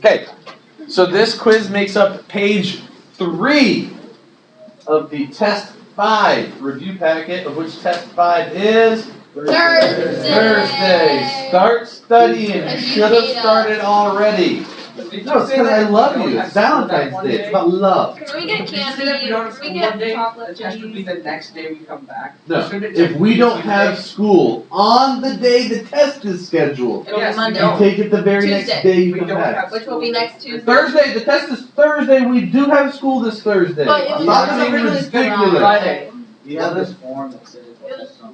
Okay, so this quiz makes up page 3 of the test 5 review packet, of which test 5 is Thursday. Start studying. You should have started already. No, it's because I love you. It's Valentine's Day. It's about love. Can we get candy? If we don't have We school get one day, chocolate the test would be chip. the next day we come back. No, if we don't have school on the day the test is scheduled, It'll be Yes, Monday. you take it the very next Tuesday. day you We come don't back. have Which will be next Tuesday. Thursday, the test is Thursday. We do have school this Thursday. But it was Stop being originally scheduled on ridiculous. Friday. You have this form that says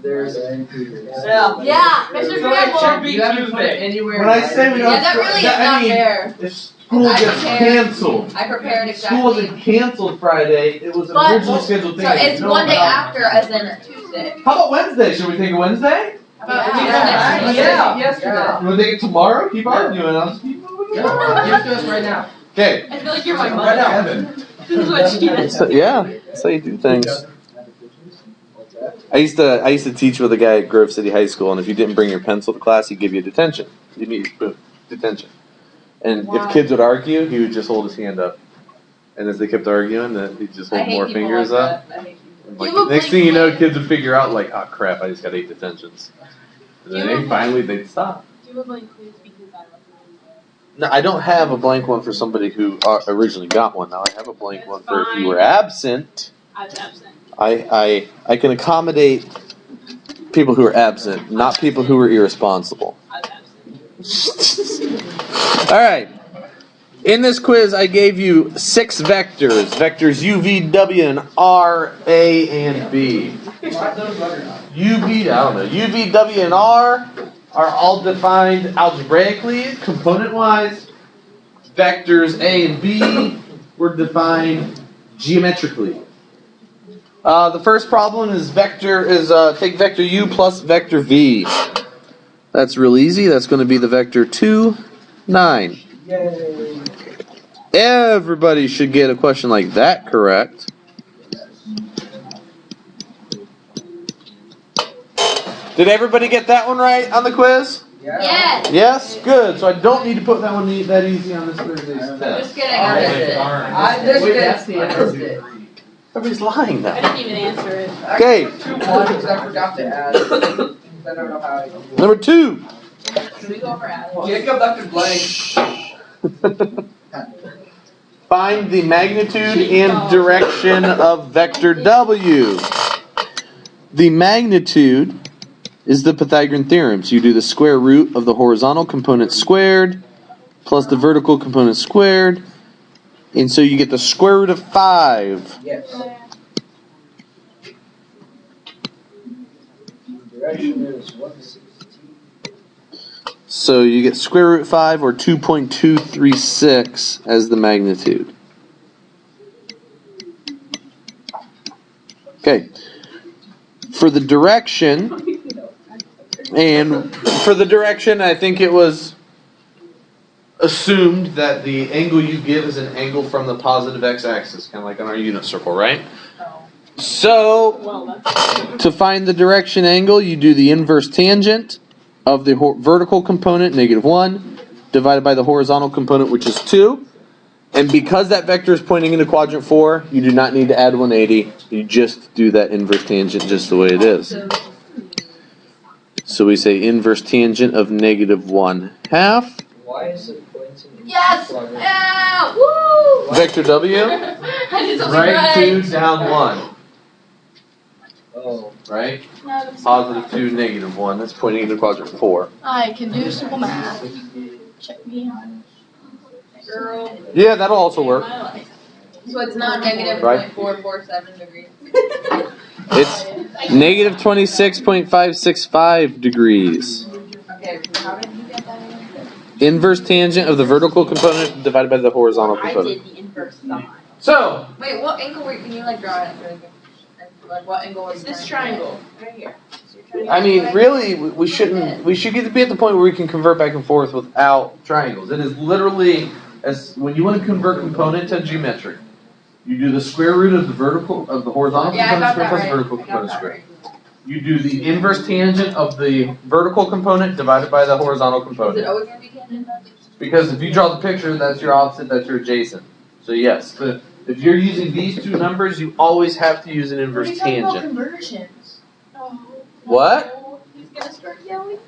there's Yeah, Mr. So it should Campbell. be you haven't put it Tuesday. anywhere. When I say we don't, Yeah, that really is I not mean, fair. if school I gets prepared- canceled. I prepared School exactly. wasn't canceled Friday. It was an But- originally scheduled thing. So it's No, one day no. after, as in Tuesday. How about Wednesday? Should we think of Wednesday? How about Yeah. next Yeah. week? Yeah. Yesterday. You want to take it tomorrow? Keep arguing. I'll just keep moving Give it to us right now. Okay. I feel like you're my Right mother. now. This is what she is. Yeah, that's how you do things. I used to teach with a guy at Grove City High School, and if you didn't bring your pencil to class, he'd give you detention. Boom, detention. And Wow. if kids would argue, he would just hold his hand up. And as they kept arguing, then he'd just I hold hate more people fingers like up. that. I hate people. Like, You have a next blank thing you know, slate. kids would figure out, like, oh crap, I just got 8 detentions. And You then have a finally they'd stop. Do you have a blank quiz because I love No, I don't have a blank one for somebody who originally got one. Now I have a blank one for if you were absent. I was absent. I can accommodate people who are absent, not people who are irresponsible. I was absent. All right. In this quiz, I gave you 6 vectors. Vectors U, V, W, and R, A, and B. U, V, I don't know. U, V, W, and R are all defined algebraically, component-wise. Vectors A and B were defined geometrically. The first problem is take vector U plus vector V. That's real easy. That's going to be the vector 2, 9. Yay. Everybody should get a question like that correct. Did everybody get that one right on the quiz? Yes. Yes? Good. So I don't need to put that one that easy on this Thursday's I'm test. just kidding. I missed it. I missed Wait, it. that's the answer. Everybody's lying I now. didn't even answer it. Okay. 2 ones I forgot to add. I don't know how I Number 2. Should we go for Adam? Jacob left it blank. Find the magnitude and direction of vector W. The magnitude is the Pythagorean theorem. So you do the square root of the horizontal component squared plus the vertical component squared. And so you get the square root of 5. Yes. Direction is 160. So you get square root 5 or 2.236 as the magnitude. Okay. For the direction, I think it was assumed that the angle you give is an angle from the positive x-axis, kind of like on our unit circle, right? So, to find the direction angle, you do the inverse tangent of the vertical component, -1, divided by the horizontal component, which is 2. And because that vector is pointing into quadrant 4, you do not need to add 180. You just do that inverse tangent just the way it is. So we say inverse tangent of -1/2. Why is it pointing? Yes! Yeah! Woo! Vector W, I did something right 2, right. down 1. Oh. Right? Positive 2, -1. That's pointing into quadrant 4. I can do simple math. Check me out. Girl. Yeah, that'll also work. So it's not negative Right. 0.447 degrees. It's negative 26.565 degrees. Okay, how did you get that again? Inverse tangent of the vertical component divided by the horizontal I component. did the inverse side. So, Wait, what angle were you, can you like draw it really good? Like what angle was This triangle right here. I mean, really, we should be at the point where we can convert back and forth without triangles. It is literally, as when you want to convert component to geometric, you do the square root of the horizontal Yeah, I component got square that plus right. vertical I got component that square. right. You do the inverse tangent of the vertical component divided by the horizontal Is it component. always gonna be tangent then? Because if you draw the picture, that's your opposite, that's your adjacent. So yes, but if you're using these two numbers, you always have to use an inverse What are you talking about tangent. conversions? Oh, What? no. He's gonna start yelling.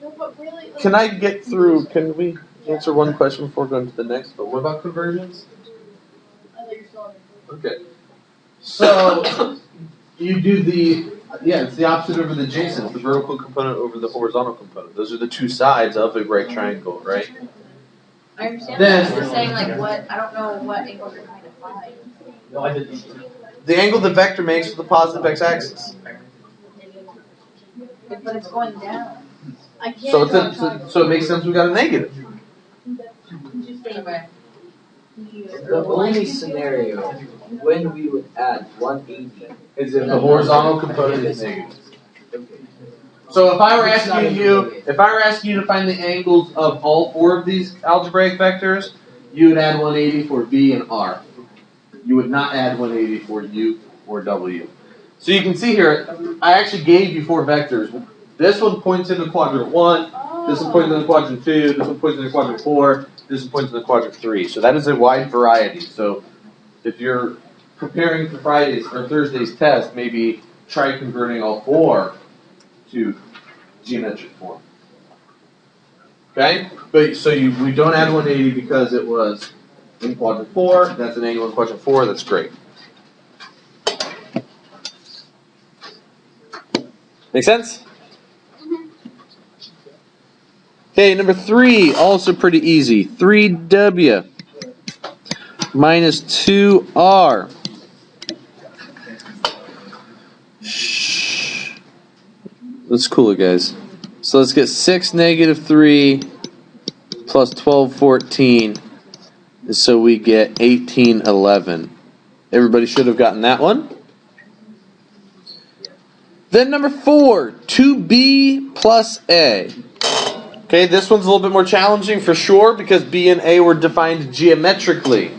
No, but really. Can I get through, can we answer one question before going to the next? But what about conversions? I thought you were still on Okay. So, you do it's the opposite over the adjacent, the vertical component over the horizontal component. Those are the two sides of a right triangle, right? I understand Then- that. I'm just saying, like, what, I don't know what angle you're trying to find. No, I didn't. The angle the vector makes with the positive x-axis. But it's going down. I can't So, draw so it makes sense we got a negative. anyway. The only scenario when we would add 180 Is if the horizontal component is negative. Okay. So if I were asking you to find the angles of all four of these algebraic vectors, you would add 180 for V and R. You would not add 180 for U or W. So you can see here, I actually gave you four vectors. This one points into quadrant 1, this one points into quadrant 2, this one points into quadrant 4, this one points into quadrant 3. So that is a wide variety. So if you're preparing for Friday's or Thursday's test, maybe try converting all four to geometric form. Okay? But so we don't add 180 because it was in quadrant 4. That's an angle in quadrant 4. That's great. Make sense? Okay, number 3, also pretty easy. 3W minus 2R. Shh. Let's cool it, guys. So let's get 6 negative 3 plus 12 14. So we get 18 11. Everybody should have gotten that one. Then number 4, 2B plus A. Okay, this one's a little bit more challenging for sure because B and A were defined geometrically.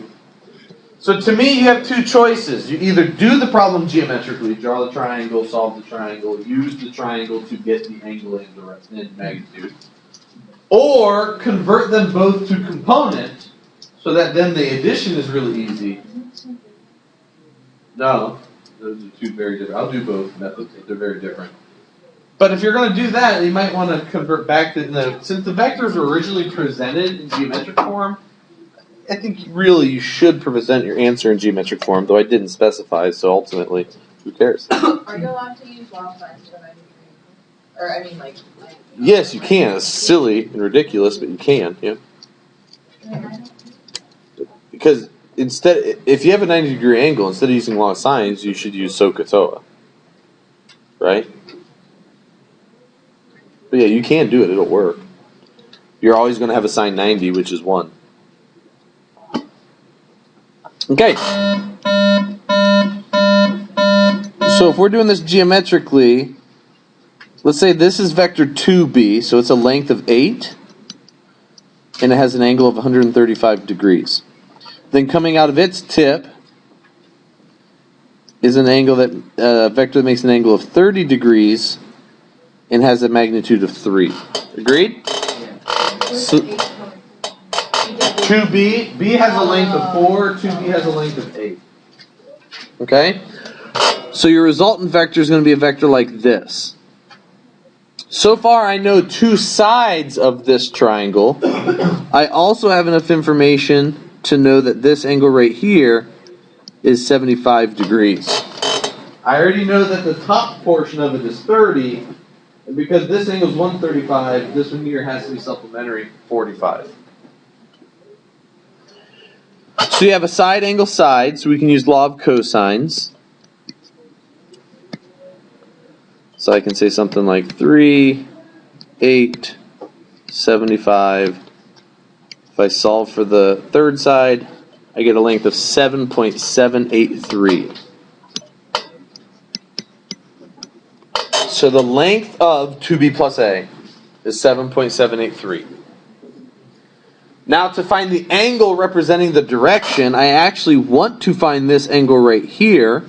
So to me, you have two choices. You either do the problem geometrically, draw the triangle, solve the triangle, use the triangle to get the angle in magnitude, or convert them both to component so that then the addition is really easy. No, those are two very different. I'll do both methods, but they're very different. But if you're going to do that, you might want to convert back to since the vectors were originally presented in geometric form. I think really you should present your answer in geometric form, though I didn't specify. So ultimately, who cares? Are you allowed to use long signs for that? Or I mean, like. Yes, you can. It's silly and ridiculous, but you can. Yeah. Because instead, if you have a 90-degree angle, instead of using long sines, you should use SOHCAHTOA. Right? But yeah, you can do it. It'll work. You're always going to have a sine 90, which is 1. Okay. So if we're doing this geometrically, let's say this is vector 2b, so it's a length of 8, and it has an angle of 135 degrees. Then coming out of its tip is an angle that vector that makes an angle of 30 degrees and has a magnitude of 3. Agreed? So, 2b, b has a length of 4, 2b has a length of 8. Okay? So your resultant vector is going to be a vector like this. So far I know two sides of this triangle. I also have enough information to know that this angle right here is 75 degrees. I already know that the top portion of it is 30, and because this angle is 135, this one here has to be supplementary 45. So you have a side angle side, so we can use law of cosines. So I can say something like 3, 8, 75. If I solve for the third side, I get a length of 7.783. So the length of 2b plus a is 7.783. Now to find the angle representing the direction, I actually want to find this angle right here.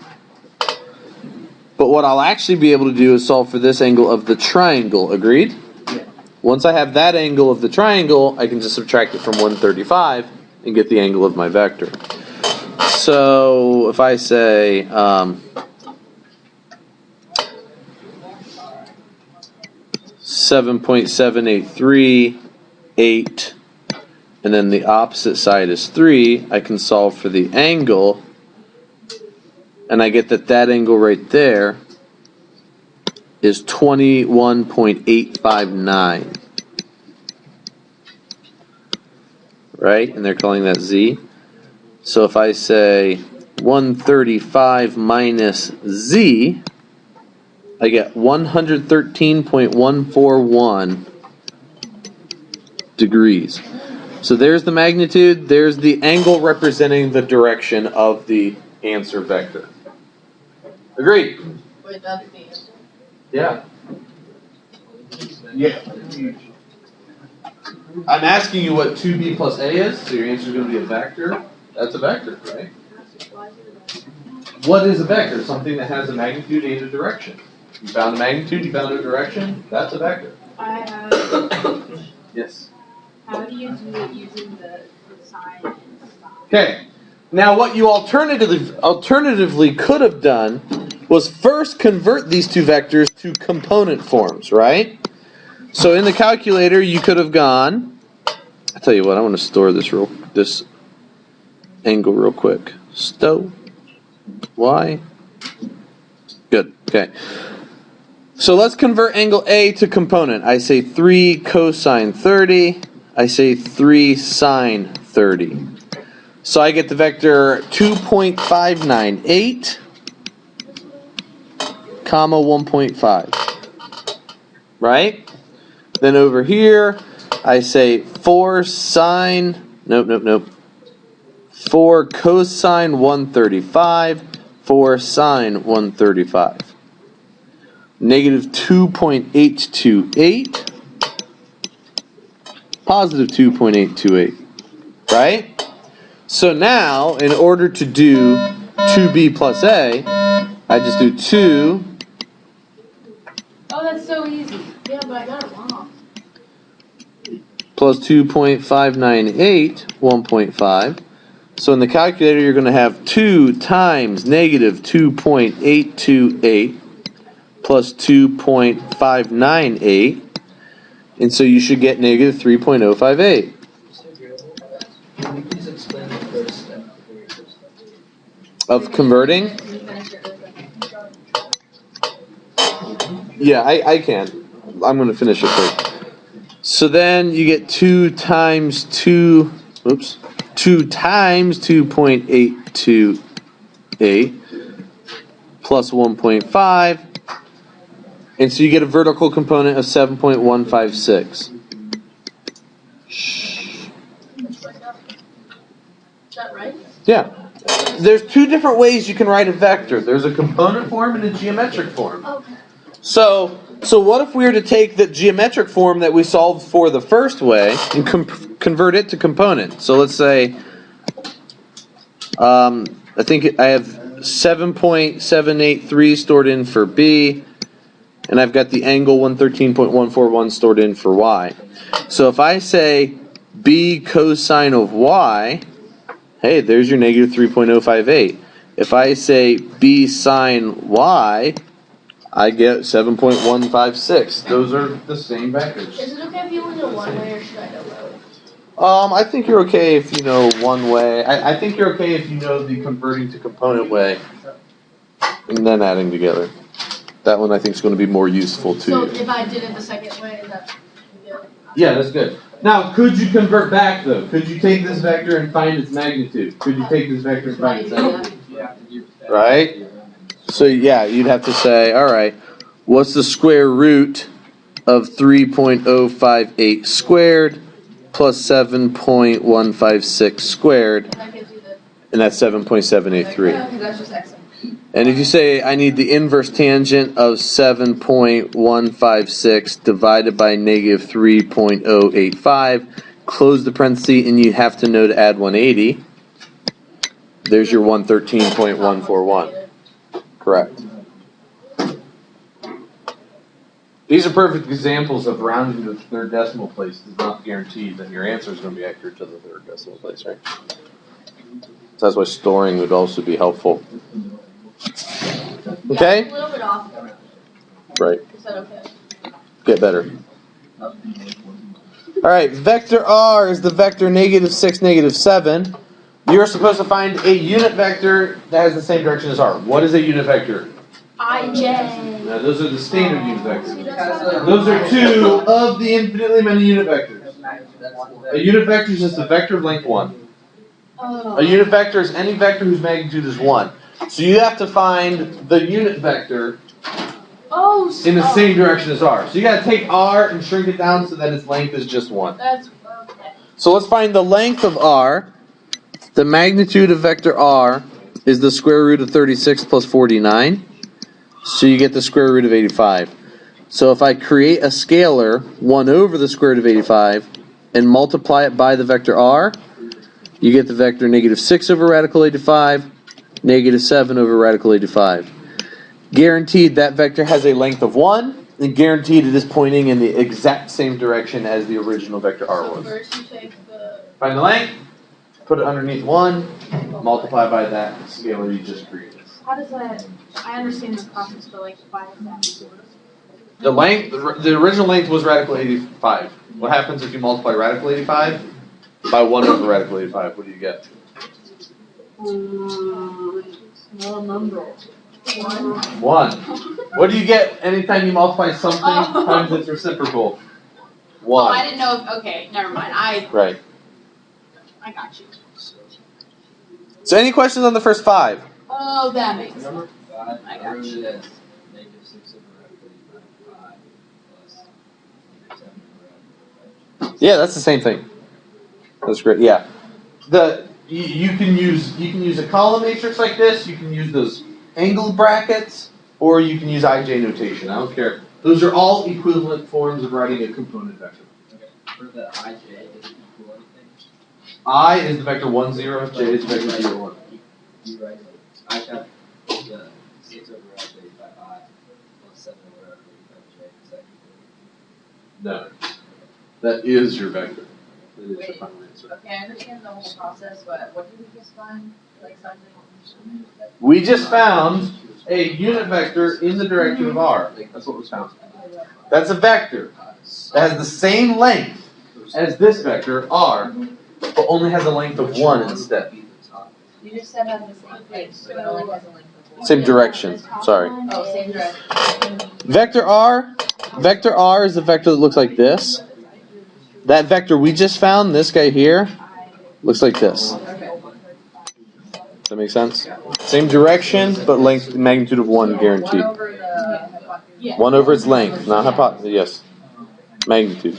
But what I'll actually be able to do is solve for this angle of the triangle. Agreed? Yeah. Once I have that angle of the triangle, I can just subtract it from 135 and get the angle of my vector. So if I say 7.783, 8, and then the opposite side is 3, I can solve for the angle, and I get that angle right there is 21.859. Right? And they're calling that Z. So if I say 135 minus Z, I get 113.141 degrees. So there's the magnitude, there's the angle representing the direction of the answer vector. Agreed? Wait, that's the answer. Yeah. Yeah. I'm asking you what 2b plus a is, so your answer is going to be a vector. That's a vector, right? What is a vector? Something that has a magnitude and a direction. You found a magnitude, you found a direction, that's a vector. I have. Yes. How do you do it using the sign and stuff? Okay. Now what you alternatively could have done was first convert these two vectors to component forms, right? So in the calculator you could have gone, I tell you what, I want to store this angle real quick. Stow. Y. Good. Okay. So let's convert angle A to component. I say 3 cosine 30. I say 3 sine 30. So I get the vector 2.598, comma 1.5. Right? Then over here, I say 4 sine, nope. 4 cosine 135, 4 sine 135. Negative 2.828, positive 2.828. Right? So now, in order to do 2b plus a, I just do 2. Oh, that's so easy. Yeah, but I got it wrong. Plus 2.598, 1.5. So in the calculator, you're going to have 2 times negative 2.828 plus 2.598. And so you should get negative 3.058. Can you please explain the first step? Of converting? Yeah, I can. I'm going to finish it first. So then you get 2 times 2.828 plus 1.5. And so you get a vertical component of 7.156. Is that right? Yeah. There's 2 different ways you can write a vector. There's a component form and a geometric form. Okay. So what if we were to take the geometric form that we solved for the first way and convert it to component? So let's say, I think I have 7.783 stored in for B, and I've got the angle 113.141 stored in for Y. So if I say B cosine of Y, hey, there's your negative 3.058. If I say B sine Y, I get 7.156. Those are the same vectors. Is it okay if you only know one way, or should I know both? I think you're okay if you know one way. I think you're okay if you know the converting to component way and then adding together. That one I think is going to be more useful to So you. if I did it the second way, is that good? Yeah, that's good. Now, could you convert back though? Could you take this vector and find its magnitude? Could you take this vector and find its magnitude? Right? So yeah, you'd have to say, all right, what's the square root of 3.058 squared plus 7.156 squared? And that gives you the. And that's 7.783. Okay, that's just excellent. And if you say I need the inverse tangent of 7.156 divided by negative 3.085, close the parenthesis and you have to know to add 180. There's your 113.141. Correct. These are perfect examples of rounding to the third decimal place does not guarantee that your answer is going to be accurate to the third decimal place, right? So that's why storing would also be helpful. Okay? A little bit off. Right. Is that okay? Get better. Alright, vector R is the vector -6, -7. You're supposed to find a unit vector that has the same direction as R. What is a unit vector? IJ. Now, those are the standard unit vectors. Because Those are two of the infinitely many unit vectors. A unit vector is just a vector of length 1. Oh. A unit vector is any vector whose magnitude is 1. So you have to find the unit vector in the same direction as R. So you got to take R and shrink it down so that its length is just 1. That's okay. So let's find the length of R. The magnitude of vector R is the square root of 36 plus 49. So you get the square root of 85. So if I create a scalar 1 over the square root of 85 and multiply it by the vector R, you get the vector -6 over radical 85, -7 over radical 85. Guaranteed that vector has a length of 1, and guaranteed it is pointing in the exact same direction as the original vector R So was. first you take the. Find the length, put it underneath 1, multiply by that scalar you just created. How does that? I understand the process, but like, why is that? The length, the original length was radical 85. What happens if you multiply radical 85 by 1 over radical 85? What do you get? Small number. 1. 1. What do you get anytime you multiply something times its reciprocal? Oh, I 1. didn't know. Okay, never mind. Right. I got you. So any questions on the first 5? Oh, that makes sense. Number 5, I got remember you. this. -6 over radical 85 plus -7 over radical 85. Yeah, that's the same thing. That's great. Yeah. You can use a column matrix like this. You can use those angled brackets, or you can use IJ notation. I don't care. Those are all equivalent forms of writing a component vector. Okay, for the ij, is it equal anything? I is the vector 1, 0. J is the vector 0, 1. You write it. I got the 6 over radical 85 I plus 7 over radical 85 j. Is that equal? No. That is your vector. That is your Wait. final answer. Okay, I understand the whole process, but what did we just find? Like something. We just found a unit vector in the direction of R. That's what was found. That's a vector that has the same length as this vector, R, but only has a length of 1 instead. You just said that the same place, but it only has a length of 1. Same direction. Sorry. Oh, same direction. Vector R is a vector that looks like this. That vector we just found, this guy here, looks like this. Okay. Does that make sense? Same direction, but length, magnitude of 1 guaranteed. 1 over the hypotenuse. 1 over its length, not hypotenuse. Yes, magnitude.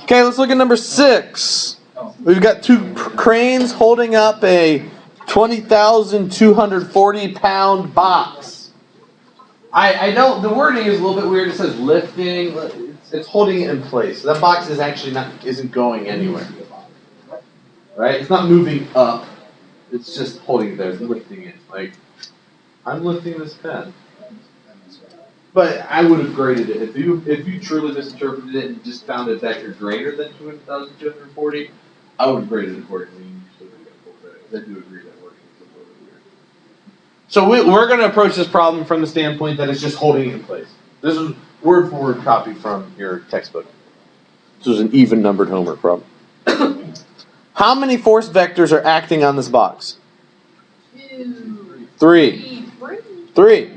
Okay, let's look at number 6. We've got 2 cranes holding up a 20,240 pound box. I know the wording is a little bit weird. It says lifting. It's holding it in place. So that box is actually isn't going anywhere. Right? It's not moving up. It's just holding it there, it's lifting it. Like, I'm lifting this pen. But I would have graded it. If you truly misinterpreted it and just found a vector greater than 2,240, I would have graded it accordingly. You still would have got full credit. I do agree that works. It's a little weird. So we're going to approach this problem from the standpoint that it's just holding it in place. This is word for word copy from your textbook. This was an even numbered homework problem. How many force vectors are acting on this box? 2, 3. 3. 3.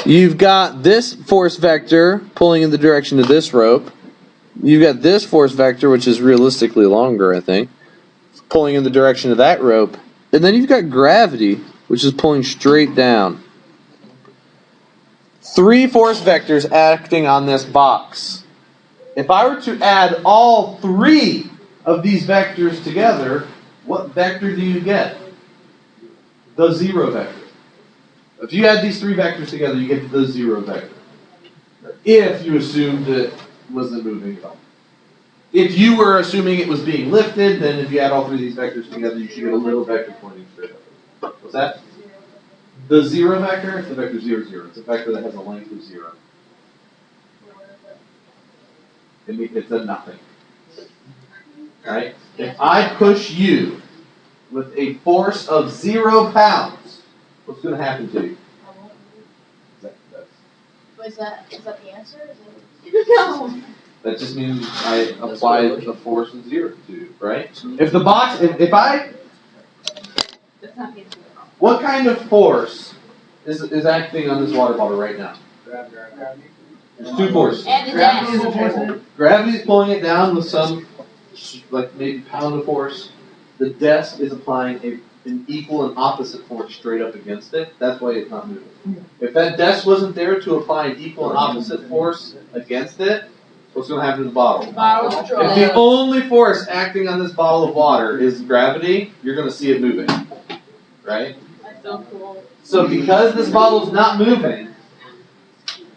You've got this force vector pulling in the direction of this rope. You've got this force vector, which is realistically longer, I think, pulling in the direction of that rope. And then you've got gravity, which is pulling straight down. 3 force vectors acting on this box. If I were to add all 3 of these vectors together, what vector do you get? The 0 vector. If you add these 3 vectors together, you get the 0 vector. If you assumed it wasn't moving at all. If you were assuming it was being lifted, then if you add all 3 of these vectors together, you should get a little vector pointing straight up. What's that? The 0 vector, it's the vector 0, 0. It's a vector that has a length of 0. It's a nothing. Right? If I push you with a force of 0 pounds, what's going to happen to you? Is that the answer? No. That just means I apply a force of 0 to you, right? If the box, if I, what kind of force is acting on this water bottle right now? Gravity. There's 2 forces. And Gravity is a force. Gravity is pulling it down with some, like maybe pound of force. The desk is applying an equal and opposite force straight up against it. That's why it's not moving. If that desk wasn't there to apply an equal and opposite force against it, what's going to happen to the bottle? The bottle's If dry. the only force acting on this bottle of water is gravity, you're going to see it moving. Right? That's so cool. So because this bottle's not moving,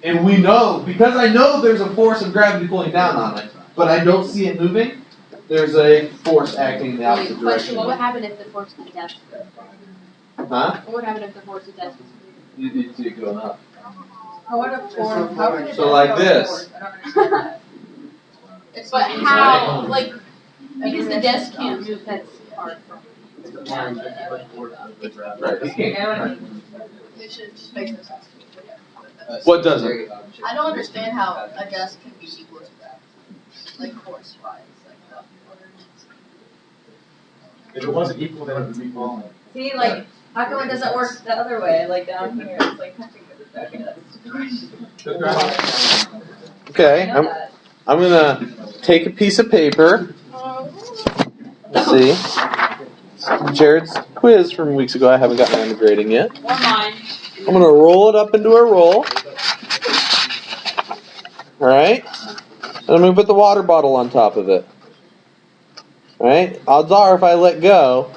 and we know, because I know there's a force of gravity pulling down on it, but I don't see it moving, there's a force acting in the opposite Question, direction. what would happen if the force of death? Huh? What would happen if the force of death was You see it going up. How would a force, how would it So like this. force? I don't understand that. It's But like how, like, because the desk can't move, that's hard. Right. You can't. It should just make no sense to me. What doesn't? I don't understand how a desk can be equal to that. Like force wise. Like If it wasn't equal, then it would be falling. See, like, how come it doesn't work the other way, like down here, it's like touching the desk, that's Okay, I'm gonna take a piece of paper. Let's see. Jared's quiz from weeks ago. I haven't gotten around to grading yet. Or mine. I'm gonna roll it up into a roll. Alright? And I'm gonna put the water bottle on top of it. Alright? Odds are if I let go,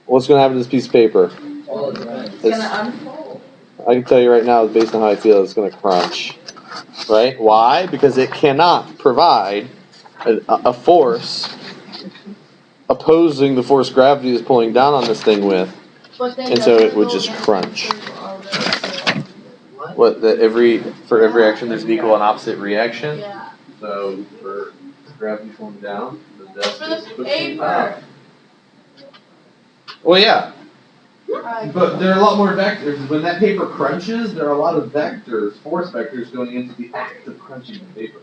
what's gonna happen to this piece of paper? It's gonna unfold. I can tell you right now, based on how I feel, it's gonna crunch. Right? Why? Because it cannot provide a force opposing the force gravity is pulling down on this thing with. And so it would just crunch. What? For every action, there's an equal and opposite reaction. Yeah. So for gravity pulling down, the desk For is the pushing paper. up. Well, yeah, but there are a lot more vectors. When that paper crunches, there are a lot of vectors, force vectors, going into the act of crunching the paper.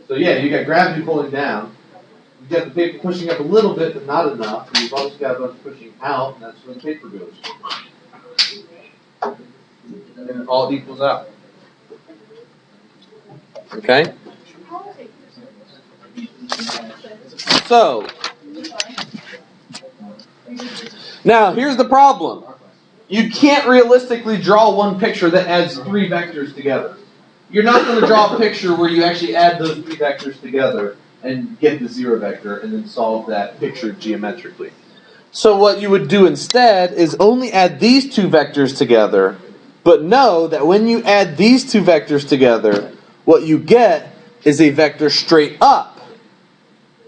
So yeah, you got gravity pulling down. You've got the paper pushing up a little bit, but not enough. And you've also got a bunch pushing out, and that's where the paper goes. And then it all equals out. Okay? So, now here's the problem. You can't realistically draw one picture that adds 3 vectors together. You're not going to draw a picture where you actually add those 3 vectors together and get the 0 vector and then solve that picture geometrically. So what you would do instead is only add these 2 vectors together, but know that when you add these 2 vectors together, what you get is a vector straight up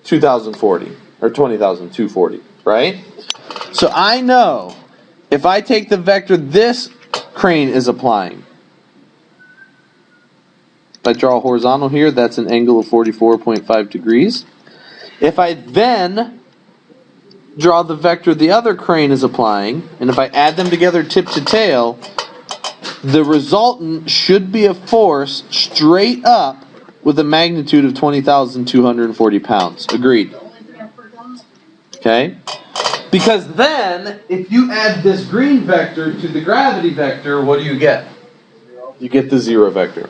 2040, or 20,240, right? So I know if I take the vector this crane is applying, if I draw a horizontal here, that's an angle of 44.5 degrees. If I then draw the vector the other crane is applying, and if I add them together tip to tail, the resultant should be a force straight up with a magnitude of 20,240 pounds. Agreed? Okay? Because then, if you add this green vector to the gravity vector, what do you get? You get the 0 vector.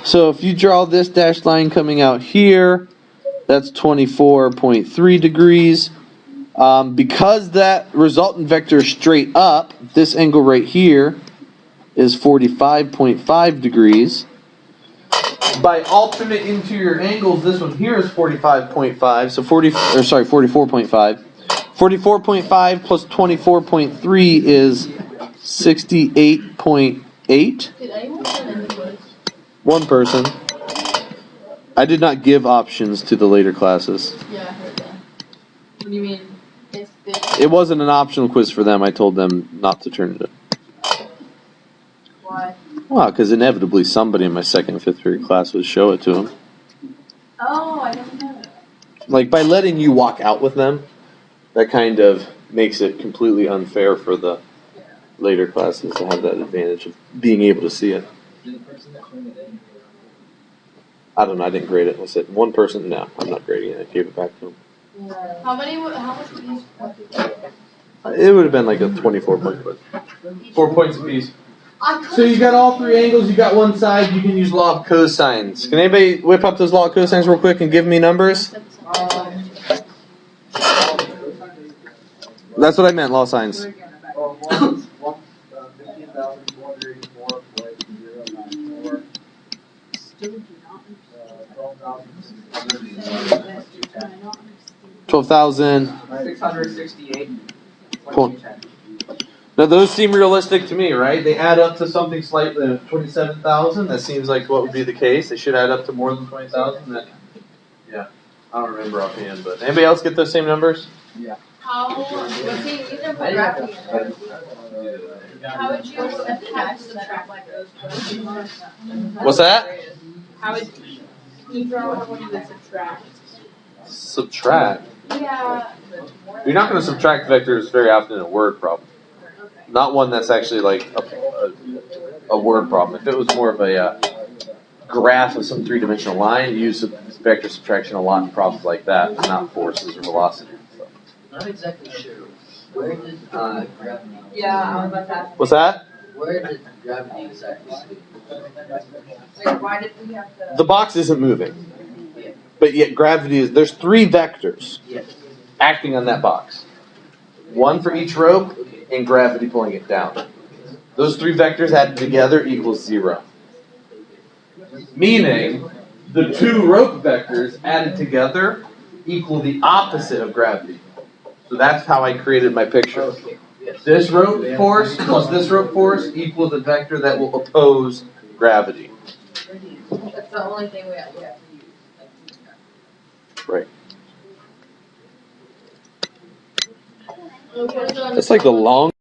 So if you draw this dashed line coming out here, that's 24.3 degrees. Because that resultant vector is straight up, this angle right here is 45.5 degrees. By alternate interior angles, this one here is 45.5, so 44.5. 44.5 plus 24.3 is 68.8. Did anyone put in the quiz? One person. I did not give options to the later classes. Yeah, I heard that. What do you mean? It wasn't an optional quiz for them. I told them not to turn it in. Why? Well, because inevitably somebody in my second and fifth period class would show it to them. Oh, I didn't know that. Like, by letting you walk out with them, that kind of makes it completely unfair for the later classes to have that advantage of being able to see it. Did the person that turned it in? I don't know. I didn't grade it. I said one person. No, I'm not grading it. I gave it back to him. How much would these It would have been like a 24-point quiz. 4 points apiece. So you got all three angles. You got one side. You can use law of cosines. Can anybody whip up those law of cosines real quick and give me numbers? That's what I meant. Law of sines. 15,484.094. 12,000. 668. Cool. Now those seem realistic to me, right? They add up to something slightly 27,000. That seems like what would be the case. They should add up to more than 20,000. Yeah, I don't remember offhand, but anybody else get those same numbers? these are for gravity. How would you attach subtract like those? What's that? How would you throw out what you would subtract? Subtract. Yeah. You're not going to subtract vectors very often in a word problem. Not one that's actually like a word problem. If it was more of a graph of some three-dimensional line, you use vector subtraction a lot in problems like that, but not forces or velocity. So. Not exactly sure. Where did gravity? Yeah, I was about to ask. What's that? Where did gravity exactly sleep? Like, why did we have to? The box isn't moving, but yet gravity is. There's three vectors acting on that box. One for each rope, and gravity pulling it down. Those three vectors added together equals 0. Meaning, the two rope vectors added together equal the opposite of gravity. So that's how I created my picture. This rope force plus this rope force equals the vector that will oppose gravity. That's the only thing we have to use. Right. Okay, so That's like the long